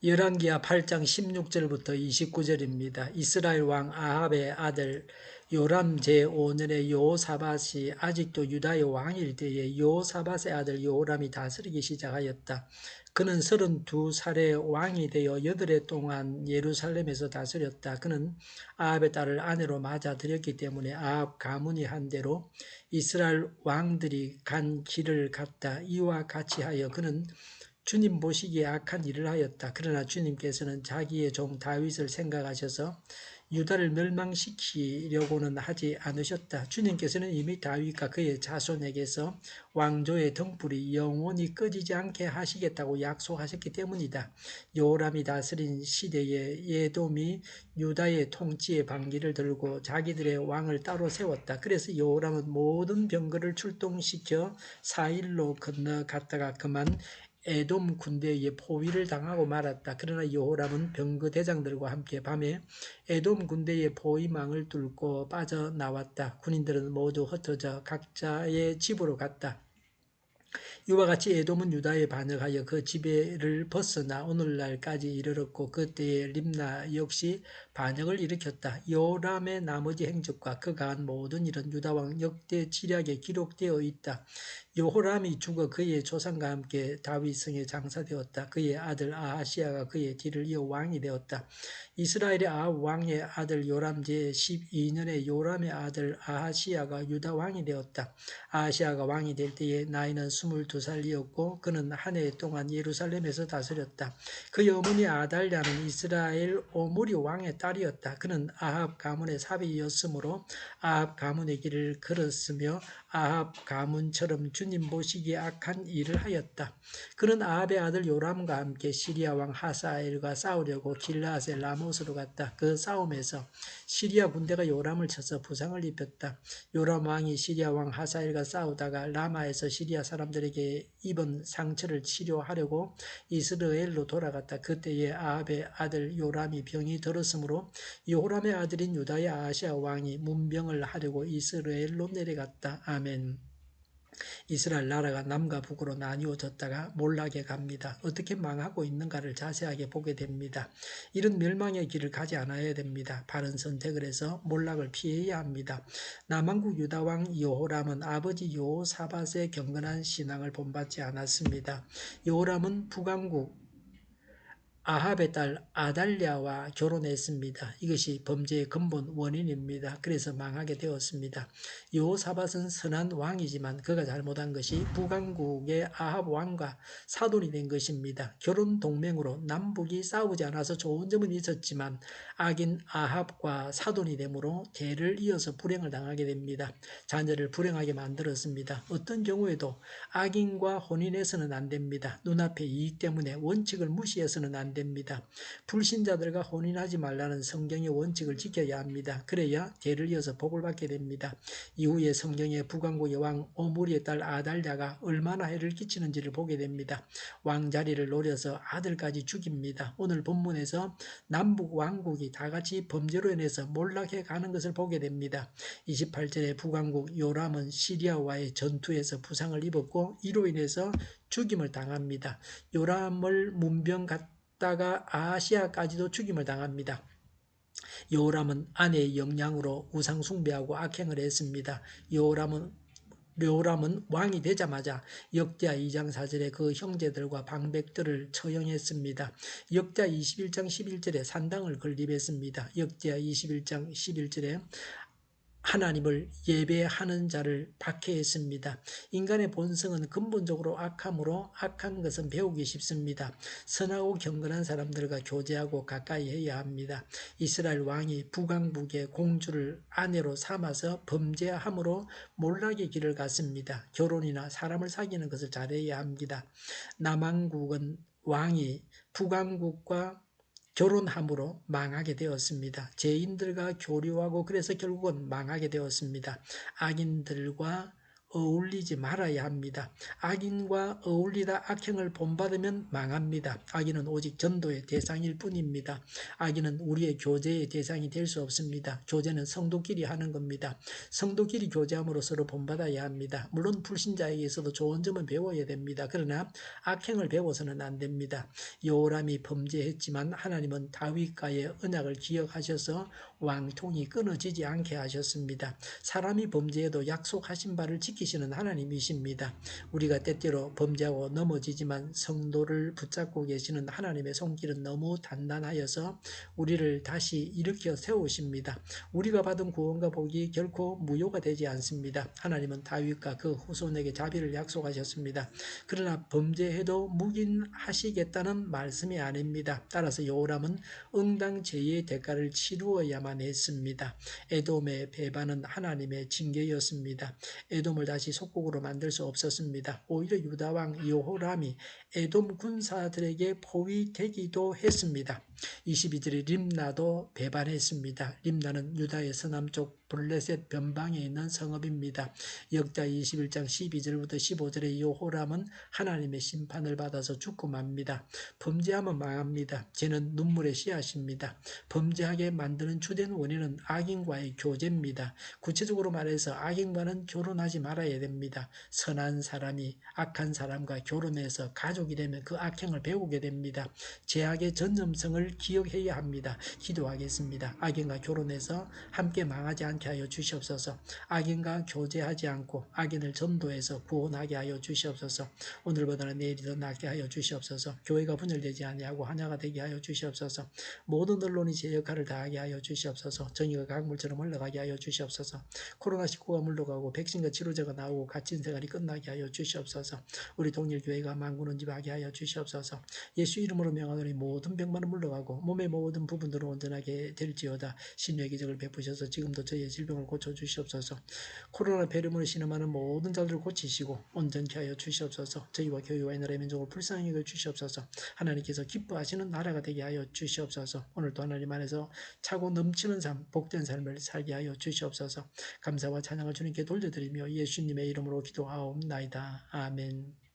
열왕기하 8장 16절부터 29절입니다. 이스라엘 왕 아합의 아들 요람 제5년에 여호사밧이 아직도 유다의 왕일 때에 여호사밧의 아들 여호람이 다스리기 시작하였다. 그는 32살에 왕이 되어 8해 동안 예루살렘에서 다스렸다. 그는 아합의 딸을 아내로 맞아들였기 때문에 아합 가문이 한 대로 이스라엘 왕들이 간 길을 갔다. 이와 같이 하여 그는 주님 보시기에 악한 일을 하였다. 그러나 주님께서는 자기의 종 다윗을 생각하셔서 유다를 멸망시키려고는 하지 않으셨다. 주님께서는 이미 다윗과 그의 자손에게서 왕조의 등불이 영원히 꺼지지 않게 하시겠다고 약속하셨기 때문이다. 여호람이 다스린 시대에 에돔이 유다의 통치의 반기를 들고 자기들의 왕을 따로 세웠다. 그래서 여호람은 모든 병거를 출동시켜 사일로 건너갔다가 그만 에돔 군대의 포위를 당하고 말았다. 그러나 여호람은 병거 대장들과 함께 밤에 에돔 군대의 포위망을 뚫고 빠져나왔다. 군인들은 모두 흩어져 각자의 집으로 갔다. 이와 같이 에돔은 유다에 반역하여 그 지배를 벗어나 오늘날까지 이르렀고 그때의 림나 역시 반역을 일으켰다. 요람의 나머지 행적과 그가 한 모든 일은 유다왕 역대 지략에 기록되어 있다. 여호람이 죽어 그의 조상과 함께 다윗성에 장사되었다. 그의 아들 아하시아가 그의 뒤를 이어 왕이 되었다. 이스라엘의 아합 왕의 아들 요람 제12년에 요람의 아들 아하시아가 유다 왕이 되었다. 아하시아가 왕이 될 때에 나이는 22살이었고 그는 한 해 동안 예루살렘에서 다스렸다. 그의 어머니 아달랴는 이스라엘 오므리 왕의 딸이었다. 그는 아합 가문의 사비였으므로 아합 가문의 길을 걸었으며 아합 가문처럼 주님 보시기에 악한 일을 하였다. 그는 아합의 아들 요람과 함께 시리아 왕 하사엘과 싸우려고 길라앗의 라못으로 갔다. 그 싸움에서 시리아 군대가 요람을 쳐서 부상을 입혔다. 요람 왕이 시리아 왕 하사엘과 싸우다가 라마에서 시리아 사람들에게 입은 상처를 치료하려고 이스라엘로 돌아갔다. 그때에 아합의 아들 요람이 병이 들었으므로 여호람의 아들인 유다의 아하시아 왕이 문병을 하려고 이스라엘로 내려갔다. 아멘. 이스라엘 나라가 남과 북으로 나뉘어졌다가 몰락에 갑니다. 어떻게 망하고 있는가를 자세하게 보게 됩니다. 이런 멸망의 길을 가지 않아야 됩니다. 바른 선택을 해서 몰락을 피해야 합니다. 남왕국 유다왕 여호람은 아버지 여호사밧의 경건한 신앙을 본받지 않았습니다. 여호람은 북왕국 아합의 딸 아달랴와 결혼했습니다. 이것이 범죄의 근본 원인입니다. 그래서 망하게 되었습니다. 여호사밧은 선한 왕이지만 그가 잘못한 것이 북왕국의 아합 왕과 사돈이 된 것입니다. 결혼 동맹으로 남북이 싸우지 않아서 좋은 점은 있었지만 악인 아합과 사돈이 되므로 대를 이어서 불행을 당하게 됩니다. 자녀를 불행하게 만들었습니다. 어떤 경우에도 악인과 혼인해서는 안 됩니다. 눈앞의 이익 때문에 원칙을 무시해서는 안 됩니다. 불신자들과 혼인하지 말라는 성경의 원칙을 지켜야 합니다. 그래야 대를 이어서 복을 받게 됩니다. 이후에 성경의 북왕국의 왕 오므리의 딸 아달랴가 얼마나 해를 끼치는지를 보게 됩니다. 왕자리를 노려서 아들까지 죽입니다. 오늘 본문에서 남북 왕국이 다같이 범죄로 인해서 몰락해 가는 것을 보게 됩니다. 28절에 북왕국 요람은 시리아와의 전투에서 부상을 입었고 이로 인해서 죽임을 당합니다. 요람을 문병 갔다가 아하시아까지도 죽임을 당합니다. 여호람은 아내의 영향으로 우상 숭배하고 악행을 했습니다. 여호람은 왕이 되자마자 역대하 2장 4절에 그 형제들과 방백들을 처형했습니다. 역대하 21장 11절에 산당을 건립했습니다. 역대하 21장 11절에 하나님을 예배하는 자를 박해했습니다. 인간의 본성은 근본적으로 악하므로 악한 것은 배우기 쉽습니다. 선하고 경건한 사람들과 교제하고 가까이 해야 합니다. 이스라엘 왕이 북왕국의 공주를 아내로 삼아서 범죄함으로 몰락의 길을 갔습니다. 결혼이나 사람을 사귀는 것을 잘해야 합니다. 남왕국은 왕이 북왕국과 결혼함으로 망하게 되었습니다. 죄인들과 교류하고 그래서 결국은 망하게 되었습니다. 악인들과 어울리지 말아야 합니다. 악인과 어울리다 악행을 본받으면 망합니다. 악인은 오직 전도의 대상일 뿐입니다. 악인은 우리의 교제의 대상이 될 수 없습니다. 교제는 성도끼리 하는 겁니다. 성도끼리 교제함으로 서로 본받아야 합니다. 물론 불신자에게서도 좋은 점은 배워야 됩니다. 그러나 악행을 배워서는 안 됩니다. 여호람이 범죄했지만 하나님은 다윗과의 언약을 기억하셔서 왕통이 끊어지지 않게 하셨습니다. 사람이 범죄해도 약속하신 바를 지키시는 하나님이십니다. 우리가 때때로 범죄하고 넘어지지만 성도를 붙잡고 계시는 하나님의 손길은 너무 단단하여서 우리를 다시 일으켜 세우십니다. 우리가 받은 구원과 복이 결코 무효가 되지 않습니다. 하나님은 다윗과 그 후손에게 자비를 약속하셨습니다. 그러나 범죄해도 묵인하시겠다는 말씀이 아닙니다. 따라서 여호람은 응당 죄의 대가를 치루어야만 했습니다. 에돔의 배반은 하나님의 징계였습니다. 에돔을 다시 속국으로 만들 수 없었습니다. 오히려 유다왕 여호람이 에돔 군사들에게 포위되기도 했습니다. 22절에 림나도 배반했습니다. 림나는 유다의 서남쪽 블레셋 변방에 있는 성읍입니다. 역자 21장 12절부터 15절에 여호람은 하나님의 심판을 받아서 죽고 맙니다. 범죄하면 망합니다. 죄는 눈물의 씨앗입니다. 범죄하게 만드는 주된 원인은 악인과의 교제입니다. 구체적으로 말해서 악인과는 결혼하지 말아야 됩니다. 선한 사람이 악한 사람과 결혼해서 가족이 되면 그 악행을 배우게 됩니다. 죄악의 전념성을 기억해야 합니다. 기도하겠습니다. 악인과 결혼해서 함께 망하지 않게 하여 주시옵소서. 악인과 교제하지 않고 악인을 전도해서 구원하게 하여 주시옵소서. 오늘보다는 내일이 더 낫게 하여 주시옵소서. 교회가 분열되지 아니하고 하나가 되게 하여 주시옵소서. 모든 언론이 제 역할을 다하게 하여 주시옵소서. 정의가 강물처럼 흘러가게 하여 주시옵소서. 코로나19가 물러가고 백신과 치료제가 나오고 갇힌 생활이 끝나게 하여 주시옵소서. 우리 동일교회가 만군은집하게 하여 주시옵소서. 예수 이름으로 명하노니 모든 병만은 물러가고 몸의 모든 부분들은 온전하게 될지어다. 신유의 기적을 베푸셔서 지금도 저희의 질병을 고쳐주시옵소서. 코로나 폐렴으로 신음하는 모든 자들을 고치시고 온전케 하여 주시옵소서. 저희와 교회와 이 나라의 민족을 불쌍히 여겨 주시옵소서. 하나님께서 기뻐하시는 나라가 되게 하여 주시옵소서. 오늘도 하나님 안에서 차고 넘치는 삶, 복된 삶을 살게 하여 주시옵소서. 감사와 찬양을 주님께 돌려드리며 예수님의 이름으로 기도하옵나이다. 아멘.